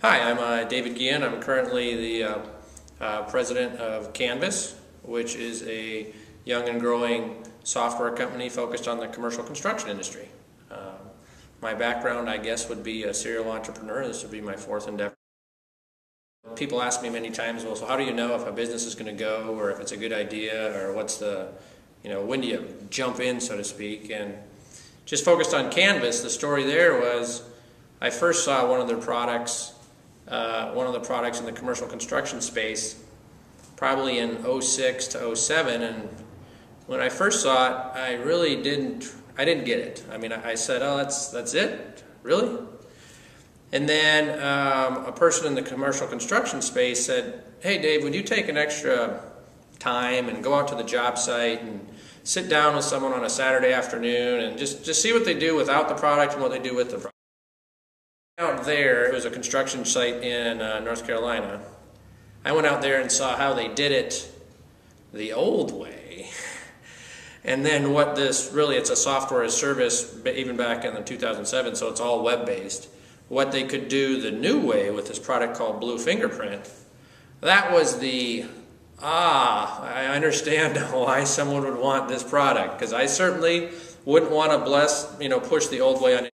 Hi, I'm David Gion. I'm currently the president of Canvas, which is a young and growing software company focused on the commercial construction industry. My background, I guess, would be a serial entrepreneur. This would be my fourth endeavor. People ask me many times, well, so how do you know if a business is going to go, or if it's a good idea, or what's the, when do you jump in, so to speak? And just focused on Canvas, the story there was I first saw one of their products, one of the products in the commercial construction space, probably in 06 to 07, and when I first saw it, I really didn't get it. I mean, I said, oh, that's it? Really? And then a person in the commercial construction space said, hey Dave, would you take an extra time and go out to the job site and sit down with someone on a Saturday afternoon and just see what they do without the product and what they do with the product. Out there, it was a construction site in North Carolina. I went out there and saw how they did it the old way. And then what this, really it's a software as service, even back in the 2007, so it's all web-based. What they could do the new way with this product called Blue Fingerprint, that was the, I understand why someone would want this product, because I certainly wouldn't want to push the old way on it.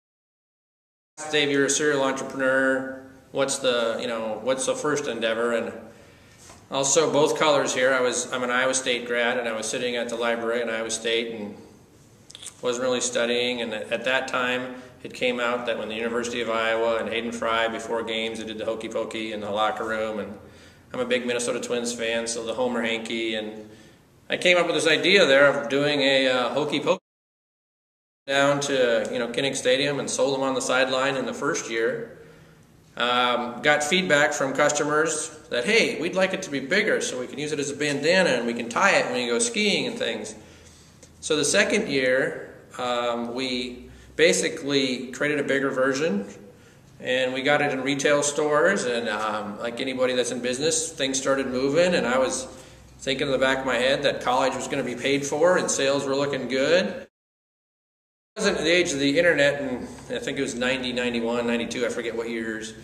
Dave, you're a serial entrepreneur. What's the first endeavor? And I'll show both colors here. I'm an Iowa State grad, and I was sitting at the library in Iowa State and wasn't really studying. And at that time, it came out that when the University of Iowa and Hayden Fry, before games, they did the hokey pokey in the locker room. And I'm a big Minnesota Twins fan, so the Homer hanky. And I came up with this idea there of doing a hokey pokey down to Kinnick Stadium and sold them on the sideline in the first year. Got feedback from customers that, hey, we'd like it to be bigger so we can use it as a bandana and we can tie it when you go skiing and things. So the second year, we basically created a bigger version, and we got it in retail stores, and like anybody that's in business, things started moving, and I was thinking in the back of my head that college was going to be paid for and sales were looking good. It wasn't the age of the internet, and I think it was 90, 91, 92, I forget what years.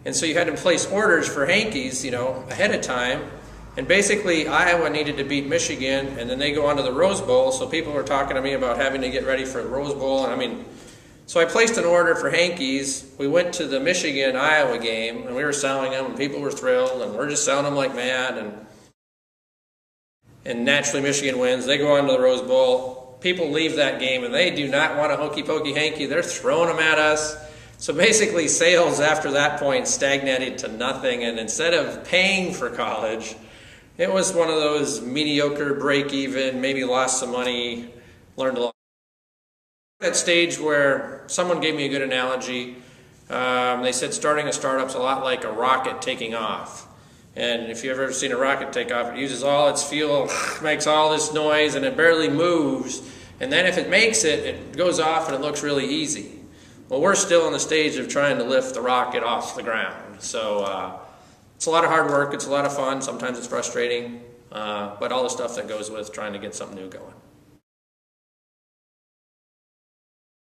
And so you had to place orders for hankies, ahead of time. And basically Iowa needed to beat Michigan, and then they go on to the Rose Bowl, so people were talking to me about having to get ready for the Rose Bowl. And so I placed an order for hankies. We went to the Michigan-Iowa game, and we were selling them, and people were thrilled, and we're just selling them like mad. And naturally Michigan wins. They go on to the Rose Bowl. People leave that game and they do not want a hokey pokey hanky. They're throwing them at us. So basically sales after that point stagnated to nothing, and instead of paying for college, it was one of those mediocre, break even, maybe lost some money, learned a lot. That stage where someone gave me a good analogy. They said starting a startup's a lot like a rocket taking off. And if you've ever seen a rocket take off, it uses all its fuel, makes all this noise, and it barely moves. And then if it makes it, it goes off and it looks really easy. Well, we're still in the stage of trying to lift the rocket off the ground. So it's a lot of hard work, it's a lot of fun, sometimes it's frustrating, but all the stuff that goes with trying to get something new going.